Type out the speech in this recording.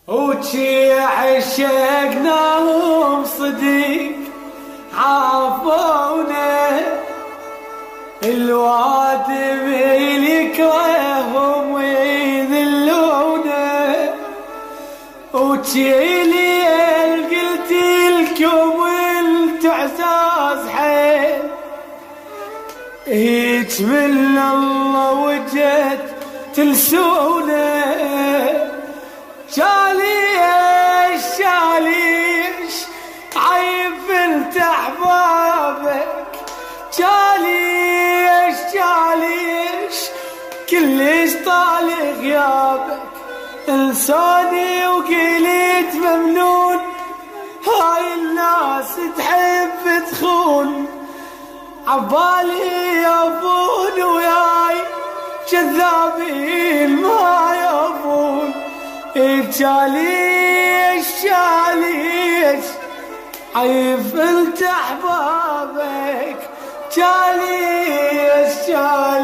وشي عشقناهم صديق عافونا، الوادم يكرههم ويذلونا، وشي ليل قلت لكم انت عزاز حيل، هيج من الله وجت تلسونا. شاليش شاليش عيب انت احبابك، شاليش شاليش كلش طال غيابك، انساني وقلت ممنون، هاي الناس تحب تخون، عبالي يابون وياي كذابين ما يابون. شاليش شاليش عيف انت احبابك، شاليش شاليش